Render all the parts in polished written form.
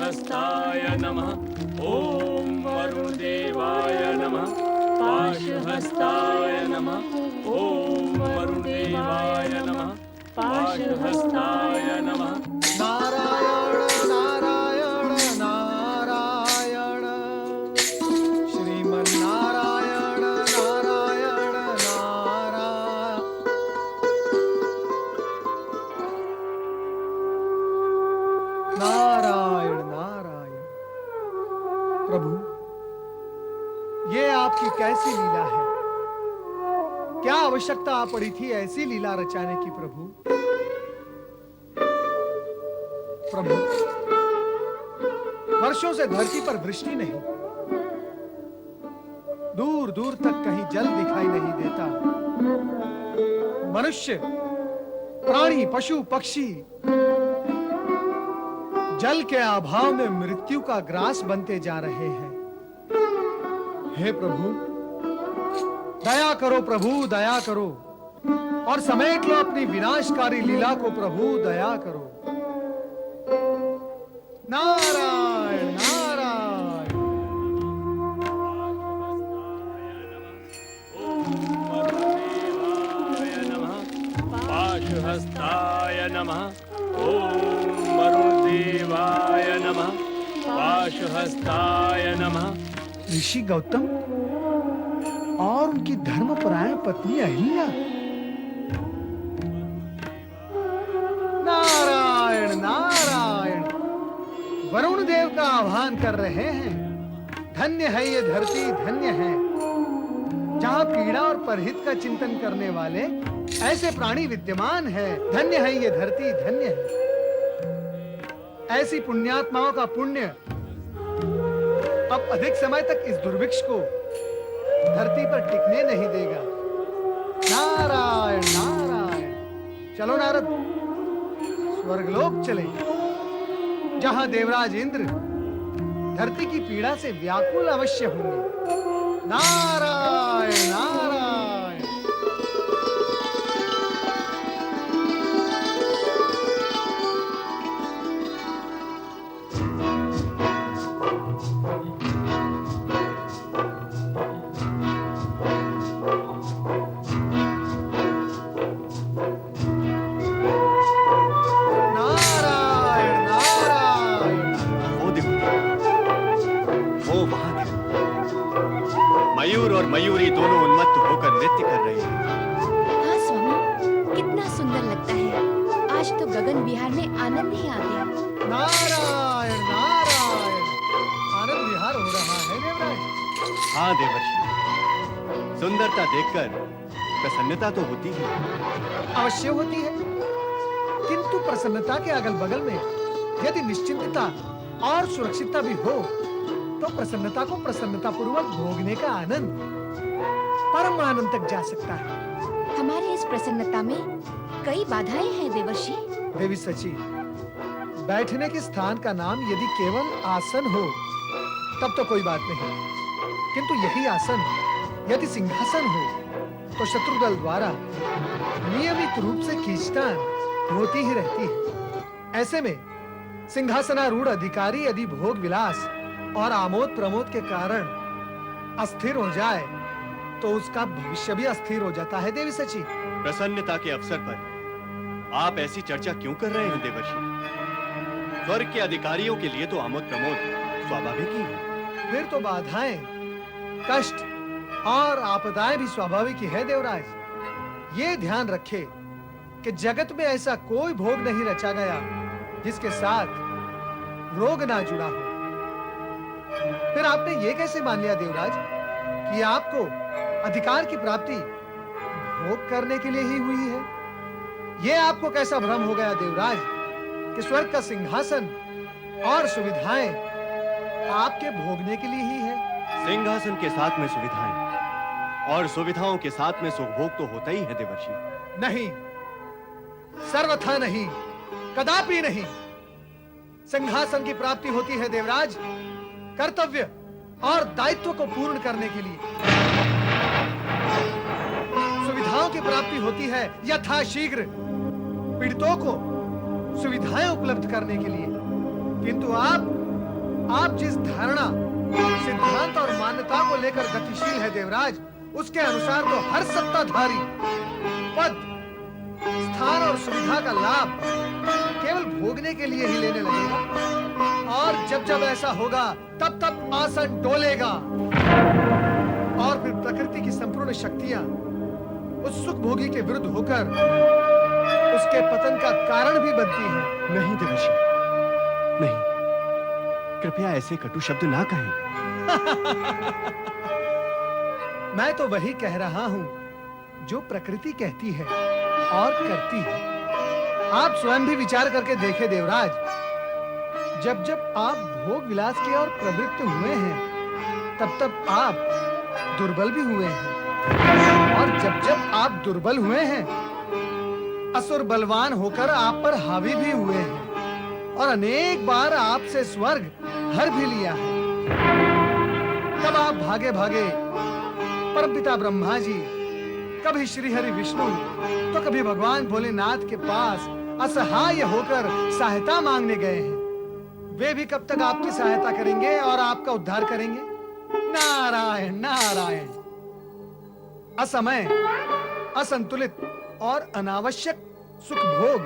पाशहस्ताय नमः। ओम वरुणदेवाय नमः। पाशहस्ताय नमः। ओम वरुणदेवाय नमः। पाशहस्ताय नमः। नारायण नारायण नारायण श्रीमन्नारायण नारायण नारायण नारायण। प्रभु, ये आपकी कैसी लीला है? क्या आवश्यकता आ पड़ी थी ऐसी लीला रचाने की प्रभु? प्रभु, वर्षों से धरती पर वृष्टि नहीं, दूर दूर तक कहीं जल दिखाई नहीं देता। मनुष्य, प्राणी, पशु, पक्षी जल के अभाव में मृत्यु का ग्रास बनते जा रहे हैं। हे प्रभु, दया करो प्रभु, दया करो और समेट लो अपनी विनाशकारी लीला को प्रभु, दया करो। नारायण नारायण। पाशहस्ताय नमः। ओम वरुणदेवाय नमः। पाशहस्ताय नमः। ऋषि गौतम और उनकी धर्मपरायण पत्नी अहिल्या। नारायण नारायण। वरुण देव का आह्वान कर रहे हैं। धन्य है ये धरती, धन्य है जहां पीड़ा और परहित का चिंतन करने वाले ऐसे प्राणी विद्यमान है। धन्य है ये धरती, धन्य है। ऐसी पुण्यात्माओं का पुण्य अब अधिक समय तक इस दुर्भिक्ष को धरती पर टिकने नहीं देगा। नारायण नारायण। चलो नारद, स्वर्गलोक चले, जहां देवराज इंद्र धरती की पीड़ा से व्याकुल अवश्य होंगे। नारायण नारायण। मयूर और मयूरी दोनों उन्मत्त होकर नृत्य कर रहे हैं। हाँ स्वामी, कितना सुंदर लगता है। आज तो गगन विहार में आनंद ही आ गया। नारायण नारायण। आनंद विहार हो रहा है देवराज। हाँ देवर्षि, सुंदरता देखकर प्रसन्नता तो होती है। अवश्य होती है, किंतु प्रसन्नता के अगल बगल में यदि निश्चिंतता और सुरक्षितता भी हो तो प्रसन्नता को प्रसन्नता पूर्वक भोगने का आनंद परम आनंद तक जा सकता है। हमारी इस प्रसन्नता में कई बाधाएं हैं देवर्षि। देवी सची, बैठने के स्थान का नाम यदि केवल आसन हो तब तो कोई बात नहीं, किंतु यही आसन यदि सिंहासन हो तो शत्रुदल द्वारा नियमित रूप से खींचतान होती ही रहती है। ऐसे में सिंहासनारूढ़ अधिकारी यदि भोग विलास और आमोद प्रमोद के कारण अस्थिर हो जाए तो उसका भविष्य भी अस्थिर हो जाता है। देवी सची, प्रसन्नता के अवसर पर आप ऐसी चर्चा क्यों कर रहे हैं देवर्षि? स्वर्ग के अधिकारियों के लिए तो आमोद प्रमोद स्वाभाविक ही है। फिर तो बाधाएं, कष्ट और आपदाएं भी स्वाभाविक ही है देवराज। ये ध्यान रखे कि जगत में ऐसा कोई भोग नहीं रचा गया जिसके साथ रोग ना जुड़ा हो। फिर आपने ये कैसे मान लिया देवराज कि आपको अधिकार की प्राप्ति भोग करने के लिए ही हुई है? ये आपको कैसा भ्रम हो गया देवराज कि स्वर्ग का सिंहासन और सुविधाएं आपके भोगने के लिए ही है? सिंहासन के साथ में सुविधाएं और सुविधाओं के साथ में सुख भोग तो होता ही है देवर्षि। नहीं, सर्वथा नहीं, कदापि नहीं। सिंहासन की प्राप्ति होती है देवराज कर्तव्य और दायित्व को पूर्ण करने के लिए। सुविधाओं की प्राप्ति होती है यथाशीघ्र पीड़ितों को सुविधाएं उपलब्ध करने के लिए, किंतु आप आप जिस धारणा, सिद्धांत और मान्यता को लेकर गतिशील है देवराज, उसके अनुसार तो हर सत्ताधारी पद, स्थान और सुविधा का लाभ केवल भोगने के लिए ही लेने लगेगा। और जब जब ऐसा होगा तब तब आसन डोलेगा और फिर प्रकृति की संपूर्ण शक्तियां उस सुख भोगी के विरुद्ध होकर उसके पतन का कारण भी बनती हैं। नहीं देवर्षि, नहीं, कृपया ऐसे कटु शब्द ना कहें। मैं तो वही कह रहा हूं जो प्रकृति कहती है और करती है। आप स्वयं भी विचार करके देखें देवराज, जब जब आप भोग विलास की ओर प्रवृत्त हुए हैं तब तब आप दुर्बल भी हुए हैं, और जब जब आप दुर्बल हुए हैं असुर बलवान होकर आप पर हावी भी हुए हैं, और अनेक बार आपसे स्वर्ग हर भी लिया है। तब आप भागे भागे परमपिता ब्रह्मा जी, कभी श्री हरि विष्णु तो कभी भगवान भोलेनाथ के पास असहाय होकर सहायता मांगने गए हैं। वे भी कब तक आपकी सहायता करेंगे और आपका उद्धार करेंगे? नारायण नारायण। असमय, असंतुलित और अनावश्यक सुख भोग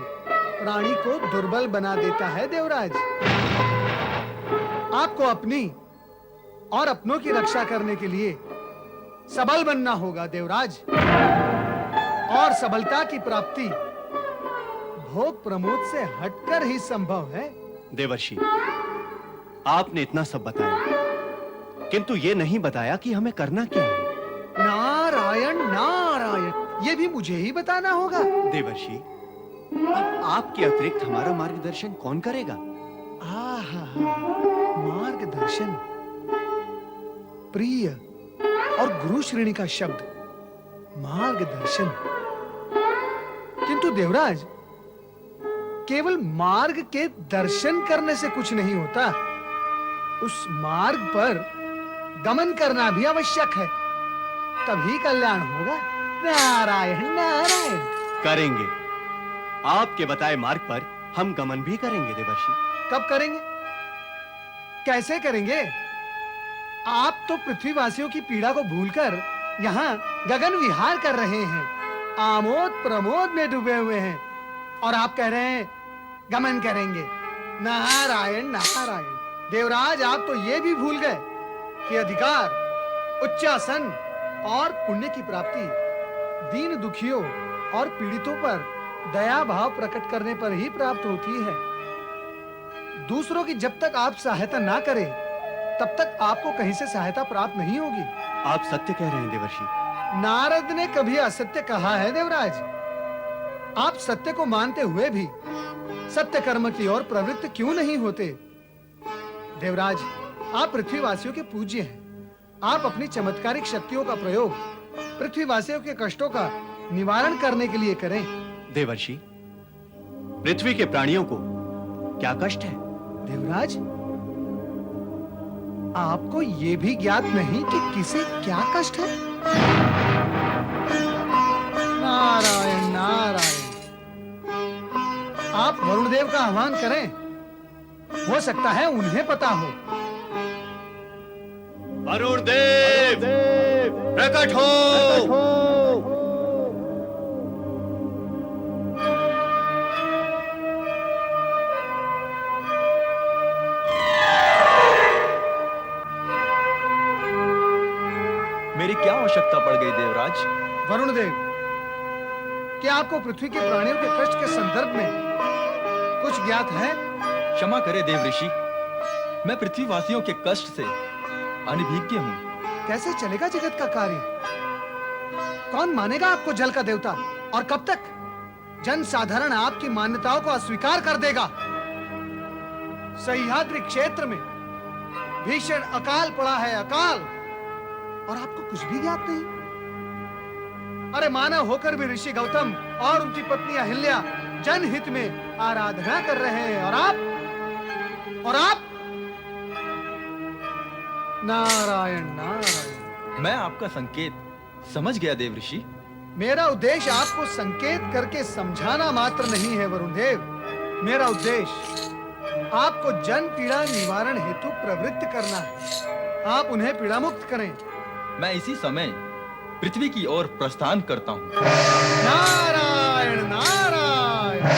प्राणी को दुर्बल बना देता है देवराज। आपको अपनी और अपनों की रक्षा करने के लिए सबल बनना होगा देवराज, और सबलता की प्राप्ति भोग प्रमोद से हटकर ही संभव है। देवर्षि, आपने इतना सब बताया, किंतु ये नहीं बताया कि हमें करना क्या है। नारायण नारायण, ये भी मुझे ही बताना होगा। देवर्षि, अब आपके अतिरिक्त हमारा मार्गदर्शन कौन करेगा? आहा, मार्गदर्शन, प्रिय और गुरु श्रेणी का शब्द मार्गदर्शन। किंतु देवराज, केवल मार्ग के दर्शन करने से कुछ नहीं होता, उस मार्ग पर गमन करना भी आवश्यक है, तभी कल्याण होगा। नारायण नारायण। करेंगे, आपके बताए मार्ग पर हम गमन भी करेंगे देवर्षि। कब करेंगे? कैसे करेंगे? आप तो पृथ्वीवासियों की पीड़ा को भूलकर यहाँ गगन विहार कर रहे हैं, आमोद प्रमोद में डूबे हुए हैं, और आप कह रहे हैं गमन करेंगे। नारायण नारायण। देवराज, आप तो ये भी भूल गए कि अधिकार, उच्चासन और पुण्य की प्राप्ति दीन दुखियों और पीड़ितों पर दया भाव प्रकट करने पर ही प्राप्त होती है। दूसरों की जब तक आप सहायता ना करें तब तक आपको कहीं से सहायता प्राप्त नहीं होगी। आप सत्य कह रहे हैं देवर्षि। नारद ने कभी असत्य कहा है देवराज? आप सत्य को मानते हुए भी सत्य कर्म की ओर प्रवृत्त क्यों नहीं होते? देवराज, आप पृथ्वीवासियों के पूज्य हैं। आप अपनी चमत्कारिक शक्तियों का प्रयोग पृथ्वीवासियों के कष्टों का निवारण करने के लिए करें। देवर्षि, पृथ्वी के प्राणियों को क्या कष्ट है? देवराज, आपको ये भी ज्ञात नहीं कि किसे क्या कष्ट है? नारायण नारायण। आप वरुण देव का आह्वान करें, हो सकता है उन्हें पता हो। वरुण देव, प्रकट हो। मेरी क्या आवश्यकता पड़ गई देवराज? वरुण देव, क्या आपको पृथ्वी के प्राणियों के कष्ट के संदर्भ में कुछ ज्ञात है? क्षमा करे देव ऋषि, मैं पृथ्वीवासियों के कष्ट से अनभिज्ञ हूँ। कैसे चलेगा जगत का कार्य? कौन मानेगा आपको जल का देवता? और कब तक जन साधारण आपकी मान्यताओं को अस्वीकार कर देगा? सह्याद्री क्षेत्र में भीषण अकाल पड़ा है, अकाल, और आपको कुछ भी ज्ञात नहीं। अरे मानव होकर भी ऋषि गौतम और उनकी पत्नी अहिल्या जनहित में आराधना कर रहे हैं, और आप नारायण नारायण। मैं आपका संकेत समझ गया देव ऋषि। मेरा उद्देश्य आपको संकेत करके समझाना मात्र नहीं है वरुण देव। मेरा उद्देश्य आपको जन पीड़ा निवारण हेतु प्रवृत्त करना है। आप उन्हें पीड़ा मुक्त करें। मैं इसी समय पृथ्वी की ओर प्रस्थान करता हूँ। नारायण नारायण।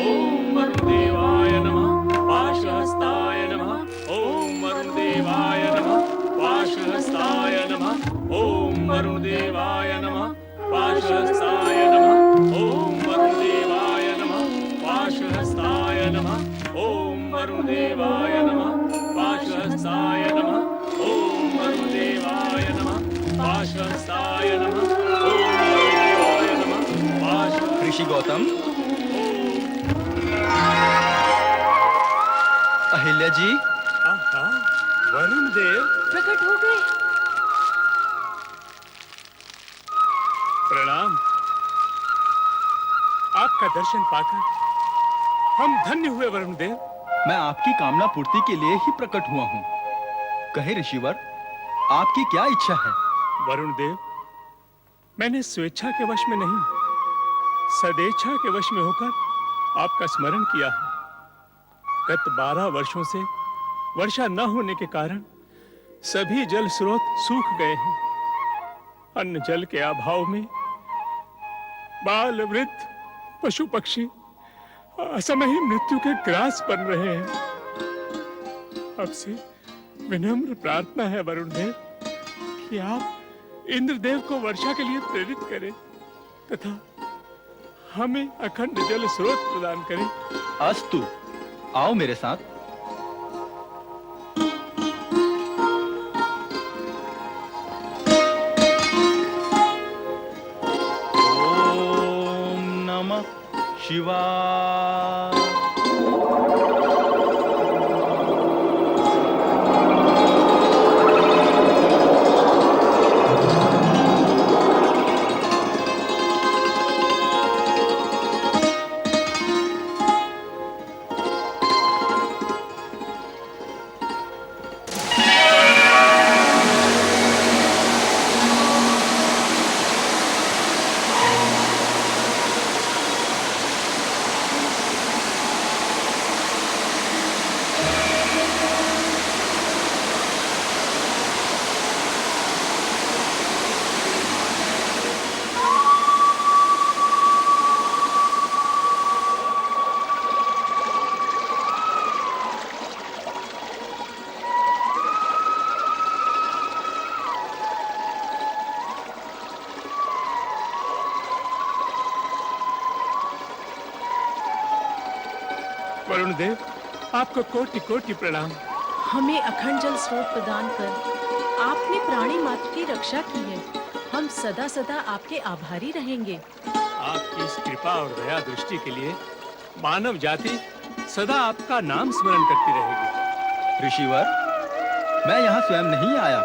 ओम वरुण देवाय नमः पाशहस्ताय नमः ओम वरुण देवाय नमः पाशहस्ताय नमः ओम वरुण देवाय नमः पाशहस्ताय नमः ओम वरुण देवाय नमः पाशहस्ताय नमः ओम वरुण देवाय नमः पाशहस्ताय नमः ओम वरुण देवाय नमः पाशहस्ताय नमः ओम वरुण देवाय नमः पाश ऋषि गौतम, अहिल्या जी, आहा, वरुण देव प्रकट हो गए। प्रणाम। आपका दर्शन पाकर हम धन्य हुए वरुण देव। मैं आपकी कामना पूर्ति के लिए ही प्रकट हुआ हूँ। कहे ऋषिवर, आपकी क्या इच्छा है? वरुण देव, मैंने स्वेच्छा के वश में नहीं, सदेच्छा के वश में होकर आपका स्मरण किया है। गत 12 वर्षों से वर्षा न होने के कारण सभी जल स्रोत सूख गए हैं। अन्न जल के अभाव में बाल वृद्ध पशु पक्षी असमय ही मृत्यु के ग्रास बन रहे हैं। अब से विनम्र प्रार्थना है वरुण देव कि आप इंद्रदेव को वर्षा के लिए प्रेरित करें तथा हमें अखंड जल स्रोत प्रदान करें। अस्तु, आओ मेरे साथ। ओम नमः शिवाय। वरुण देव, आपको कोटि कोटि प्रणाम। हमें अखंड जल स्रोत प्रदान कर आपने प्राणी मात्र की रक्षा की है। हम सदा सदा आपके आभारी रहेंगे। आपकी इस कृपा और दया दृष्टि के लिए मानव जाति सदा आपका नाम स्मरण करती रहेगी। ऋषिवर, मैं यहाँ स्वयं नहीं आया।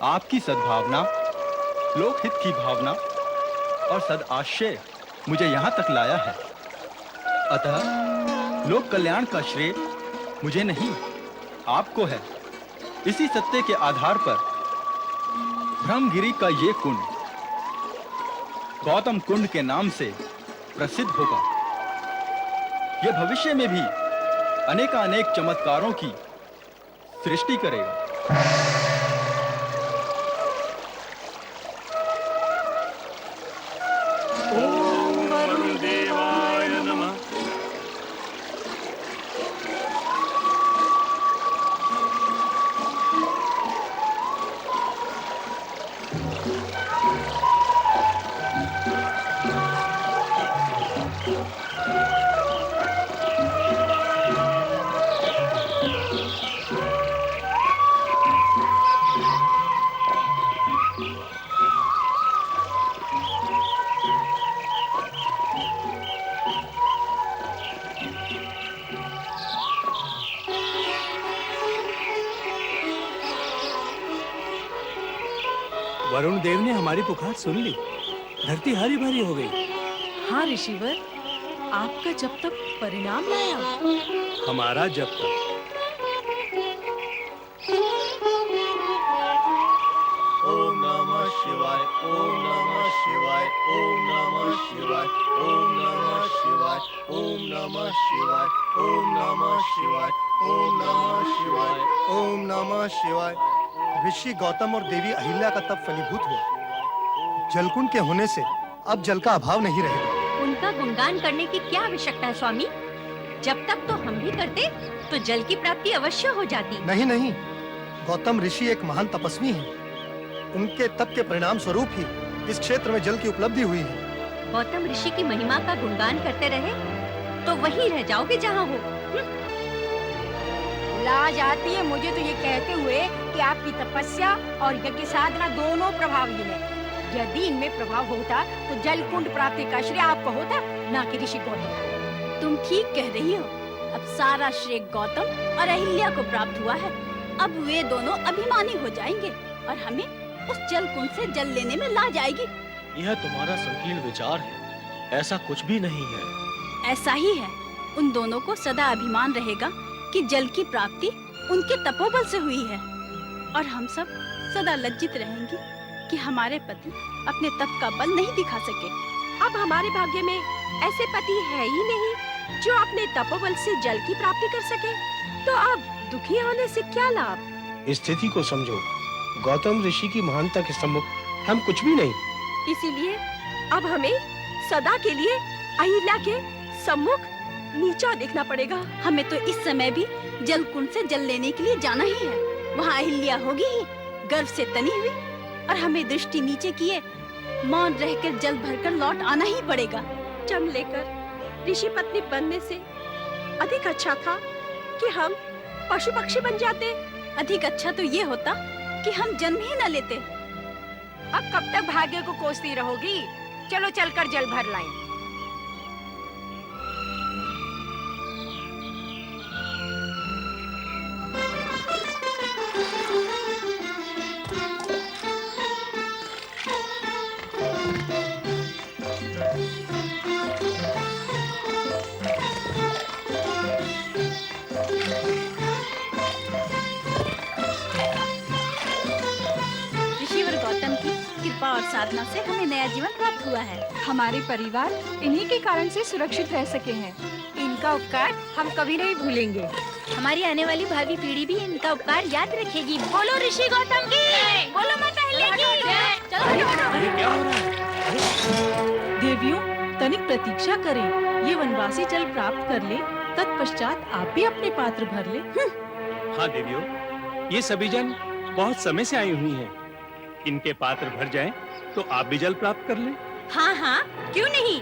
आपकी सद्भावना, लोकहित की भावना और सदाशय मुझे यहाँ तक लाया है। अतः लोक कल्याण का श्रेय मुझे नहीं, आपको है। इसी सत्य के आधार पर ब्रह्मगिरी का ये कुंड गौतम कुंड के नाम से प्रसिद्ध होगा। यह भविष्य में भी अनेकानेक चमत्कारों की सृष्टि करेगा। ओम वरुण देवाय नमः। वरुण देव ने हमारी पुकार सुन ली। धरती हरी भरी हो गई। हाँ ऋषिवर, आपका जब तक परिणाम लाया। हमारा जब तक। ओम नमः शिवाय, ओम नमः शिवाय, ओम नमः शिवाय, ओम नमः शिवाय, ओम नमः शिवाय, ओम नमः शिवाय, ओम नमः शिवाय, ओम नमः शिवाय। ऋषि गौतम और देवी अहिल्या का तप फलीभूत हुआ। जलकुंड के होने से अब जल का अभाव नहीं रहेगा। उनका गुणगान करने की क्या आवश्यकता है स्वामी? जब तक तो हम भी करते तो जल की प्राप्ति अवश्य हो जाती। नहीं नहीं, गौतम ऋषि एक महान तपस्वी हैं। उनके तप के परिणाम स्वरूप ही इस क्षेत्र में जल की उपलब्धि हुई है। गौतम ऋषि की महिमा का गुणगान करते रहे तो वहीं रह जाओगे जहाँ हो। लाज आती है मुझे तो ये कहते हुए कि आपकी तपस्या और यज्ञ साधना दोनों प्रभावहीन है। यदि इनमें प्रभाव होता तो जल कुंड प्राप्ति का श्रेय आपको होता, ना कि ऋषि गौतम। तुम ठीक कह रही हो। अब सारा श्रेय गौतम और अहिल्या को प्राप्त हुआ है। अब वे दोनों अभिमानी हो जाएंगे और हमें उस जल कुंड से जल लेने में लाज आएगी। यह तुम्हारा संकीर्ण विचार है, ऐसा कुछ भी नहीं है। ऐसा ही है। उन दोनों को सदा अभिमान रहेगा कि जल की प्राप्ति उनके तपोबल से हुई है, और हम सब सदा लज्जित रहेंगे कि हमारे पति अपने तप का बल नहीं दिखा सके। अब हमारे भाग्य में ऐसे पति है ही नहीं जो अपने तपोबल से जल की प्राप्ति कर सके। तो अब दुखी होने से क्या लाभ? स्थिति को समझो। गौतम ऋषि की महानता के सम्मुख हम कुछ भी नहीं। इसीलिए अब हमें सदा के लिए अहिल्या के सम्मुख नीचा देखना पड़ेगा। हमें तो इस समय भी जल कुंड से जल लेने के लिए जाना ही है। वहाँ अहिल्या होगी ही, गर्व से तनी हुई, और हमें दृष्टि नीचे किए मौन रहकर जल भरकर लौट आना ही पड़ेगा। जन्म लेकर ऋषि पत्नी बनने से अधिक अच्छा था कि हम पशु पक्षी बन जाते। अधिक अच्छा तो ये होता कि हम जन्म ही न लेते। अब कब तक भाग्य को कोसती रहोगी? चलो चलकर जल भर लाएं। कृपा और साधना से हमें नया जीवन प्राप्त हुआ है। हमारे परिवार इन्हीं के कारण से सुरक्षित रह सके हैं। इनका उपकार हम कभी नहीं भूलेंगे। हमारी आने वाली भावी पीढ़ी भी इनका उपकार याद रखेगी। बोलो ऋषि गौतम की, बोलो माता अहिल्या की। ये क्या हो रहा है? देवियों, तनिक प्रतीक्षा करें। ये वनवासी जल प्राप्त कर ले, तत्पश्चात आप भी अपने पात्र भर ले। हाँ देवियों, ये सभी जन बहुत समय से आई हुई हैं। इनके पात्र भर जाएं तो आप भी जल प्राप्त कर लें। हाँ हाँ, क्यों नहीं?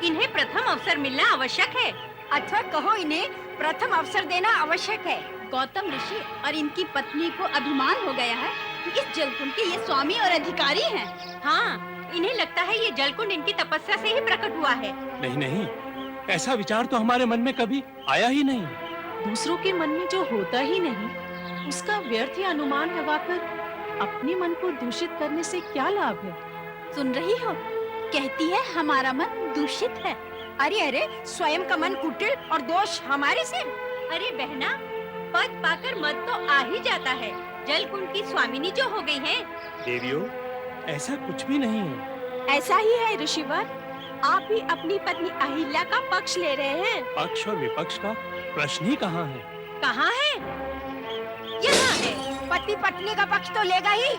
इन्हें प्रथम अवसर मिलना आवश्यक है। अच्छा कहो, इन्हें प्रथम अवसर देना आवश्यक है। गौतम ऋषि और इनकी पत्नी को अभिमान हो गया है कि इस जलकुंड के ये स्वामी और अधिकारी हैं। हाँ, इन्हें लगता है ये जलकुंड इनकी तपस्या से ही प्रकट हुआ है। नहीं नहीं, ऐसा विचार तो हमारे मन में कभी आया ही नहीं। दूसरों के मन में जो होता ही नहीं, उसका व्यर्थ ही अनुमान लगाकर अपने मन को दूषित करने से क्या लाभ है? सुन रही हो? कहती है हमारा मन दूषित है। अरे अरे, स्वयं का मन कुटिल और दोष हमारे से। अरे बहना, पद पाकर मत तो आ ही जाता है। जलकुंड की स्वामिनी जो हो गई हैं। देवियों, ऐसा कुछ भी नहीं है। ऐसा ही है ऋषिवर। आप भी अपनी पत्नी अहिल्या का पक्ष ले रहे हैं। पक्ष और विपक्ष का प्रश्न ही कहाँ है? कहाँ है? यहाँ है। पति पत्नी का पक्ष तो लेगा ही।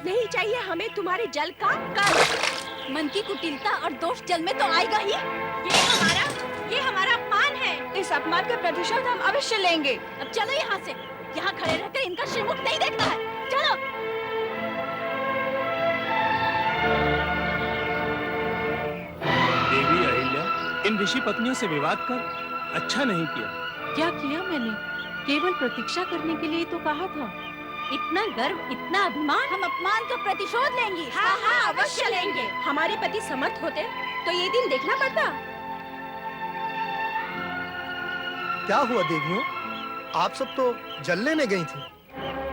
नहीं चाहिए हमें तुम्हारे जल का कर। मन की कुटिलता और दोष जल में तो आएगा ही। ये हमारा अपमान है। इस अपमान का प्रतिशोध हम अवश्य लेंगे। अब चलो यहाँ से। यहाँ खड़े रहकर इनका श्रीमुख नहीं देखना है। चलो। देवी अहिल्या, इन ऋषि पत्नियों से विवाद कर अच्छा नहीं किया। क्या किया मैंने? केवल प्रतीक्षा करने के लिए तो कहा था। इतना गर्व, इतना अभिमान। हम अपमान का प्रतिशोध लेंगे। हाँ हाँ, अवश्य लेंगे। हमारे पति समर्थ होते तो ये दिन देखना पड़ता। क्या हुआ देवियों? आप सब तो जल लेने गई थी।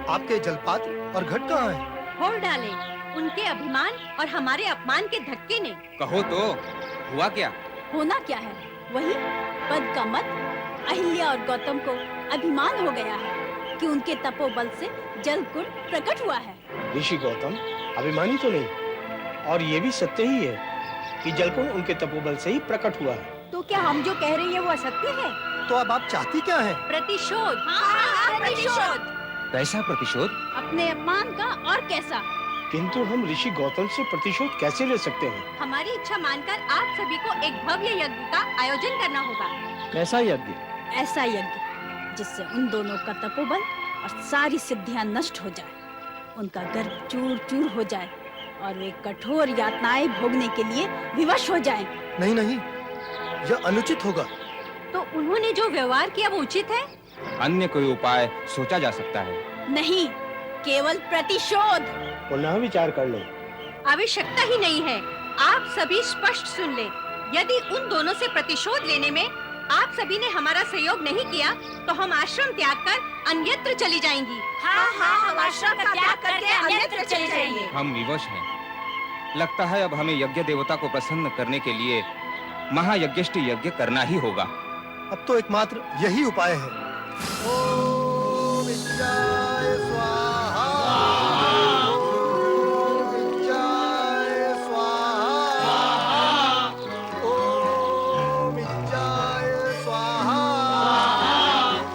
आपके जलपात्र और घट कहाँ हैं? फोड़ डाले उनके अभिमान और हमारे अपमान के धक्के ने। कहो तो, हुआ क्या? होना क्या है? वही पद का मत। अहिल्या और गौतम को अभिमान हो गया है कि उनके तपोबल से जल कुंड प्रकट हुआ है। ऋषि गौतम अभिमानी तो नहीं, और ये भी सत्य ही है कि जलकुंड उनके तपोबल से ही प्रकट हुआ है। तो क्या हम जो कह रहे हैं वो असत्य है? तो अब आप चाहती क्या हैं? प्रतिशोध। हाँ, प्रतिशोध। कैसा प्रतिशोध? अपने अपमान का और कैसा? किंतु हम ऋषि गौतम से प्रतिशोध कैसे ले सकते हैं? हमारी इच्छा मानकर आप सभी को एक भव्य यज्ञ का आयोजन करना होगा। कैसा यज्ञ? ऐसा यज्ञ जिससे उन दोनों का तपोबल और सारी सिद्धियां नष्ट हो जाए, उनका गर्भ चूर चूर हो जाए और वे कठोर यातनाएं भोगने के लिए विवश हो जाएं। नहीं नहीं, यह अनुचित होगा। तो उन्होंने जो व्यवहार किया वो उचित है? अन्य कोई उपाय सोचा जा सकता है? नहीं, केवल प्रतिशोध। पुनः विचार कर लो। आवश्यकता ही नहीं है। आप सभी स्पष्ट सुन ले। यदि उन दोनों से प्रतिशोध लेने में आप सभी ने हमारा सहयोग नहीं किया तो हम आश्रम त्याग कर अन्यत्र चली जाएंगी। हाँ, हम आश्रम का त्याग करके अन्यत्र चले जाएंगे। हम विवश हैं। लगता है अब हमें यज्ञ देवता को प्रसन्न करने के लिए महायज्ञेष्टि यज्ञ करना ही होगा। अब तो एकमात्र यही उपाय है। ओम इच्छाय स्वाहा। ओम इच्छाय स्वाहा। ओम इच्छाय स्वाहा।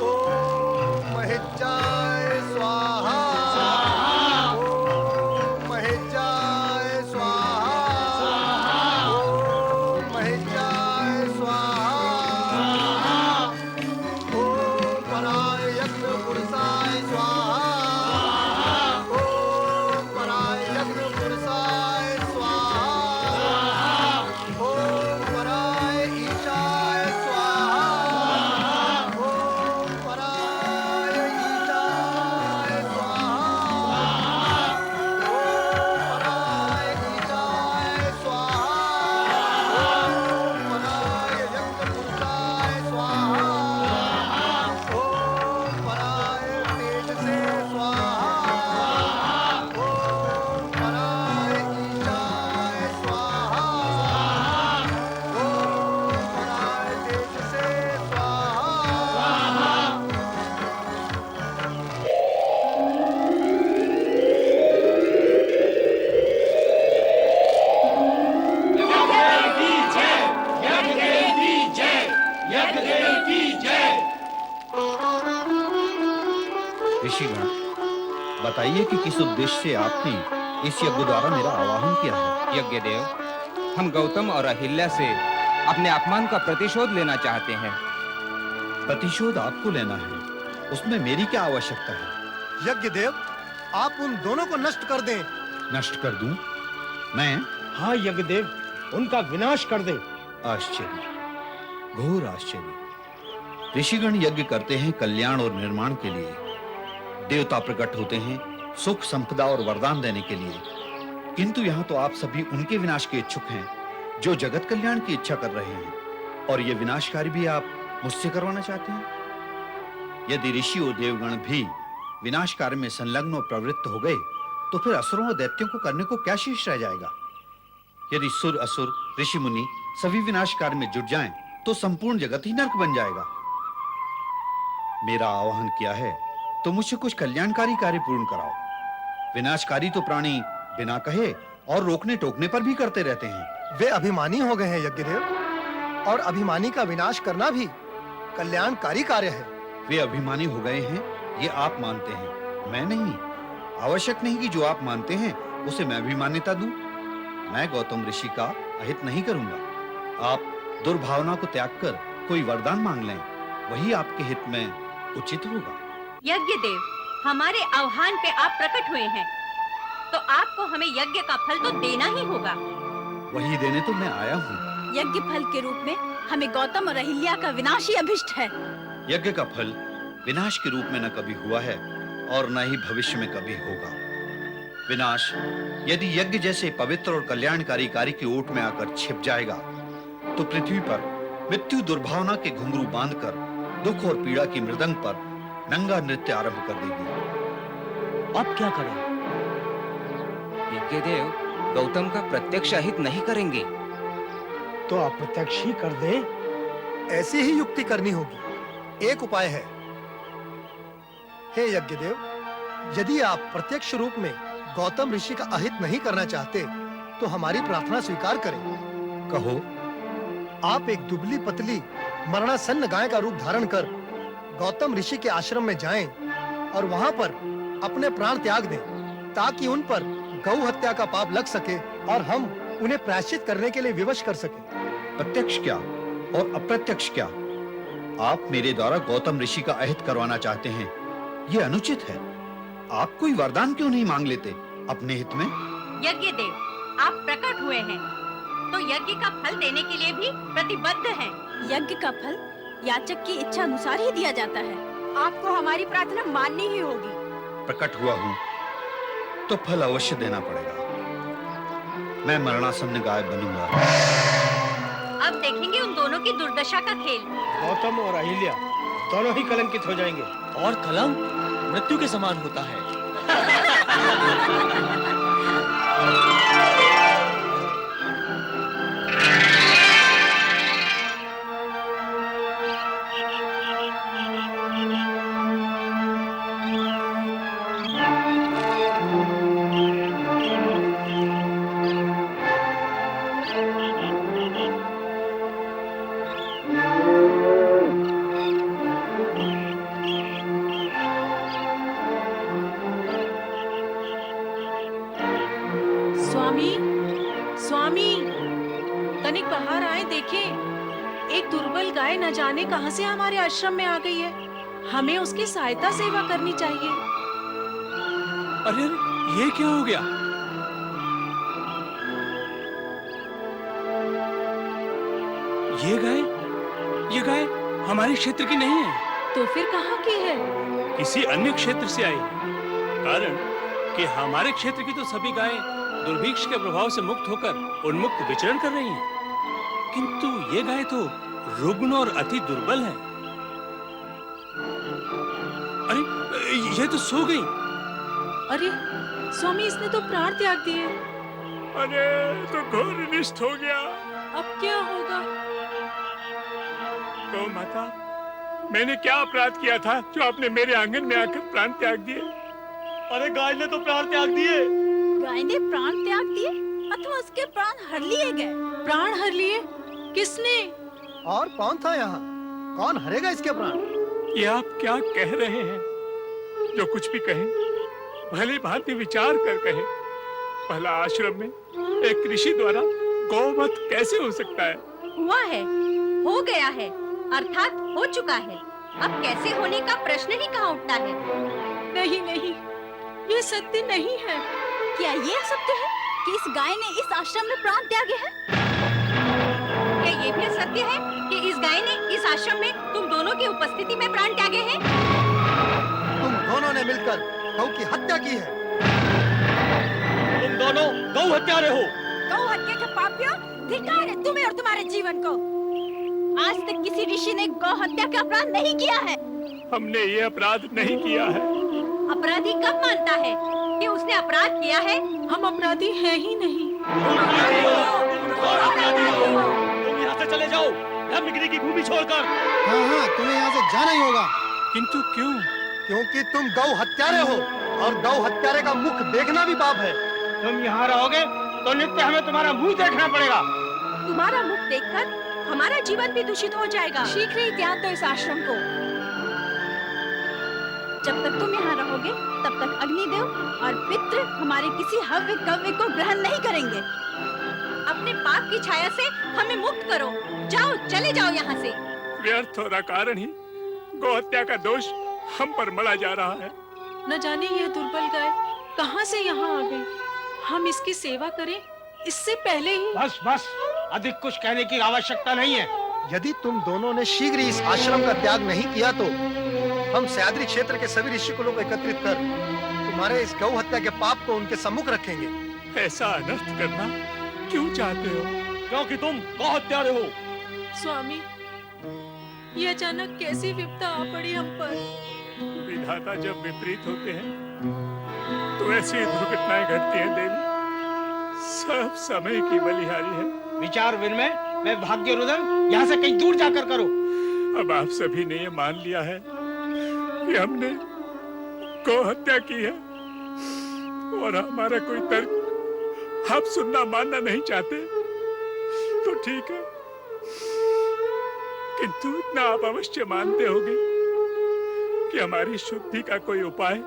ओम महेज्जाय स्वाहा। ओम महेज्जाय स्वाहा। ओम महेज्जाय स्वाहा। ओम पराय यज्ञ पुरुषाय स्वाहा। ओम पराय यज्ञ पुरुषाय स्वाहा। ओम पराय ईशाय स्वाहा। ओम पराय ईशाय स्वाहा। ओम पराय ईशाय स्वाहा। ओम पराय यज्ञ पुरुषाय स्वाहा। ओम पराय तेज से स्वाहा। ओम पराय ईशाय स्वाहा। ओम पराय तेज से स्वाहा। ऋषिगण, बताइए कि किस उद्देश्य से आपने इस यज्ञ द्वारा मेरा आवाहन किया है? यज्ञ देव, हम गौतम और अहिल्या से अपने अपमान का प्रतिशोध लेना चाहते हैं। प्रतिशोध आपको लेना है, उसमें मेरी क्या आवश्यकता है? यज्ञ देव, आप उन दोनों को नष्ट कर दें। नष्ट कर दूं? मैं? हाँ यज्ञदेव, उनका विनाश कर दे। आश्चर्य, घोर आश्चर्य। ऋषिगण यज्ञ करते हैं कल्याण और निर्माण के लिए, देवता प्रकट होते हैं सुख संपदा और वरदान देने के लिए, किंतु यहाँ तो आप सभी उनके विनाश के इच्छुक हैं जो जगत कल्याण की इच्छा कर रहे हैं, और ये विनाशकारी भी आप मुझसे करवाना चाहते हैं। यदि ऋषि और देवगण भी विनाश कार्य में संलग्न और प्रवृत्त हो गए तो फिर असुरों और दैत्यों को करने को क्या शेष रह जाएगा? यदि सुर असुर ऋषि मुनि सभी विनाश कार्य में जुट जाएं तो संपूर्ण जगत ही नरक बन जाएगा। मेरा आह्वान किया है तो मुझसे कुछ कल्याणकारी कार्य पूर्ण कराओ। विनाशकारी तो प्राणी बिना कहे और रोकने टोकने पर भी करते रहते हैं। वे अभिमानी हो गए हैं यज्ञदेव, और अभिमानी का विनाश करना भी कल्याणकारी कार्य है। वे अभिमानी हो गए हैं ये आप मानते हैं, मैं नहीं। आवश्यक नहीं कि जो आप मानते हैं उसे मैं भी मान्यता दूं। मैं गौतम ऋषि का अहित नहीं करूंगा। आप दुर्भावना को त्याग कर कोई वरदान मांग लें, वही आपके हित में उचित होगा। यज्ञ देव, हमारे आह्वान पे आप प्रकट हुए हैं तो आपको हमें यज्ञ का फल तो देना ही होगा। वही देने तो मैं आया हूँ। यज्ञ फल के रूप में हमें गौतम और अहिल्या का विनाश ही अभिष्ट है। यज्ञ का फल विनाश के रूप में न कभी हुआ है और न ही भविष्य में कभी होगा। विनाश यदि यज्ञ जैसे पवित्र और कल्याणकारी कार्य की ओट में आकर छिप जाएगा तो पृथ्वी पर मृत्यु दुर्भावना के घुंघरू बांधकर दुख और पीड़ा की मृदंग पर नंगा नृत्य आरंभ कर देगी। अब क्या करें? यज्ञदेव, गौतम का प्रत्यक्ष अहित नहीं करेंगे। तो अप्रत्यक्ष ही कर दें। ऐसी ही युक्ति करनी होगी। एक उपाय है। हे यज्ञदेव, यदि आप प्रत्यक्ष रूप में गौतम ऋषि का अहित नहीं करना चाहते तो हमारी प्रार्थना स्वीकार करें। कहो। आप एक दुबली पतली मरणासन्न गाय का रूप धारण कर गौतम ऋषि के आश्रम में जाएं और वहां पर अपने प्राण त्याग दें, ताकि उन पर गौ हत्या का पाप लग सके और हम उन्हें प्रायश्चित करने के लिए विवश कर सकें। प्रत्यक्ष क्या और अप्रत्यक्ष क्या, आप मेरे द्वारा गौतम ऋषि का अहित करवाना चाहते हैं। यह अनुचित है। आप कोई वरदान क्यों नहीं मांग लेते अपने हित में? यज्ञ देव, आप प्रकट हुए हैं तो यज्ञ का फल देने के लिए भी प्रतिबद्ध हैं। यज्ञ का फल याचक की इच्छा अनुसार ही दिया जाता है। आपको हमारी प्रार्थना माननी ही होगी। प्रकट हुआ हूँ तो फल अवश्य देना पड़ेगा। मैं मरणासन्न गाय बनूंगा। अब देखेंगे उन दोनों की दुर्दशा का खेल। गौतम और अहिल्या दोनों ही कलंकित हो जाएंगे। और कलंक मृत्यु के समान होता है। स्वामी, स्वामी, तनिक बाहर आए, देखें। एक दुर्बल गाय न जाने कहां से हमारे आश्रम में आ गई है। हमें उसकी सहायता सेवा करनी चाहिए। अरे ये क्या हो गया? ये गाय हमारे क्षेत्र की नहीं है। तो फिर कहाँ की है? किसी अन्य क्षेत्र से आई है। कारण कि हमारे क्षेत्र की तो सभी गायें दुर्भिक्ष के प्रभाव से मुक्त होकर उन्मुक्त विचरण कर रही हैं, किंतु ये गाय तो रुग्ण और अति दुर्बल है। अरे ये तो सो गई। अरे स्वामी, इसने तो प्राण त्याग दिए। अरे तो घोर अनिष्ट हो गया। अब क्या होगा? गौ माता, मैंने क्या अपराध किया था जो आपने मेरे आंगन में आकर प्राण त्याग दिए? अरे गाय ने तो प्राण त्याग दिए। गाय ने प्राण त्याग दिए अथवा उसके प्राण हर लिए गए? प्राण हर लिए? किसने? और कौन था यहाँ? कौन हरेगा इसके प्राण? ये आप क्या कह रहे हैं? जो कुछ भी कहें भली भांति विचार कर कहें। पहला आश्रम में एक ऋषि द्वारा गौवध कैसे हो सकता है? हुआ है, हो गया है, अर्थात हो चुका है। अब कैसे होने का प्रश्न ही कहाँ उठता है। नहीं नहीं, ये सत्य नहीं है। क्या ये सत्य है कि इस गाय ने इस आश्रम में प्राण त्यागे हैं? क्या ये भी सत्य है कि इस गाय ने इस आश्रम में तुम दोनों की उपस्थिति में प्राण त्यागे हैं? तुम दोनों ने मिलकर गौ की हत्या की है। तुम दोनों गौ हत्यारे हो। गौ हत्या के पापियों, धिक्कार है तुम्हें और तुम्हारे जीवन को। आज तक किसी ऋषि ने गौ हत्या का अपराध नहीं किया है। हमने ये अपराध नहीं किया है। अपराधी कब मानता है कि उसने अपराध किया है? हम अपराधी हैं ही नहीं। तुम यहाँ से चले जाओ, ब्रह्मगिरी की भूमि छोड़कर। हाँ, तुम्हें यहाँ से जाना ही होगा। किंतु क्यों? क्योंकि तुम गौ हत्यारे हो और गौ हत्यारे का मुख देखना भी पाप है। तुम यहाँ रहोगे तो नित्य हमें तुम्हारा मुंह देखना पड़ेगा। तुम्हारा मुख देखकर हमारा जीवन भी दूषित हो जाएगा। शीघ्र ही त्याग दो इस आश्रम को। जब तक तुम यहाँ रहोगे तब तक अग्निदेव और पितृ हमारे किसी हव्य कव्य को ग्रहण नहीं करेंगे। अपने पाप की छाया से हमें मुक्त करो। जाओ, चले जाओ यहाँ से। व्यर्थ और अकारण ही गौ हत्या का दोष हम पर मढ़ा जा रहा है। न जाने ये दुर्बल गाय कहाँ से यहाँ आ गई। हम इसकी सेवा करें इससे पहले ही। बस बस, अधिक कुछ कहने की आवश्यकता नहीं है। यदि तुम दोनों ने शीघ्र ही इस आश्रम का त्याग नहीं किया तो हम सह्याद्री क्षेत्र के सभी ऋषिकुलों को एकत्रित कर तुम्हारे इस गौ हत्या के पाप को उनके सम्मुख रखेंगे। ऐसा अनर्थ करना क्यों चाहते हो? क्योंकि तुम गौ हत्यारे हो। स्वामी, ये अचानक कैसी विपदा आ पड़ी हम पर। विधाता जब विपरीत होते हैं तो ऐसी दुर्घटनाएं घटती हैं देवी। सब समय की बलिहारी है। विचार विनिमय मैं भाग्य रुदन यहाँ से कहीं दूर जाकर करो। अब आप सभी ने ये मान लिया है कि हमने गौ हत्या की है और हमारा कोई तर्क आप सुनना मानना नहीं चाहते तो ठीक है, किंतु इतना आप अवश्य मानते होंगे कि हमारी शुद्धि का कोई उपाय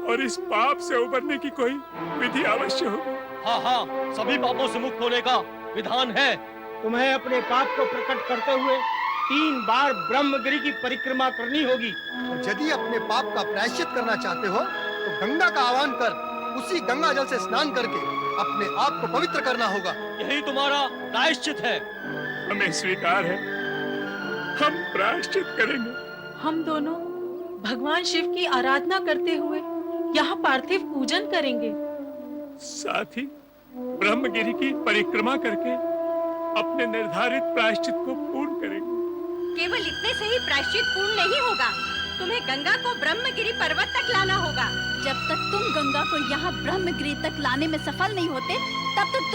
और इस पाप से उबरने की कोई विधि अवश्य होगी। हाँ हाँ, सभी पापों से मुक्त होने का विधान है। तुम्हें अपने पाप को प्रकट करते हुए 3 बार ब्रह्मगिरि की परिक्रमा करनी होगी। यदि अपने पाप का प्रायश्चित करना चाहते हो तो गंगा का आह्वान कर उसी गंगा जल से स्नान करके अपने आप को पवित्र करना होगा। यही तुम्हारा प्रायश्चित है। हमें स्वीकार है, हम प्रायश्चित करेंगे। हम दोनों भगवान शिव की आराधना करते हुए यहाँ पार्थिव पूजन करेंगे। साथ ही ब्रह्मगिरि की परिक्रमा करके अपने निर्धारित प्रायश्चित को पूर्ण करेंगे। केवल इतने से ही प्रायश्चित पूर्ण नहीं होगा, तुम्हें गंगा को ब्रह्मगिरि पर्वत तक लाना होगा। जब तक तुम गंगा को यहाँ ब्रह्मगिरि तक लाने में सफल नहीं होते, तब तक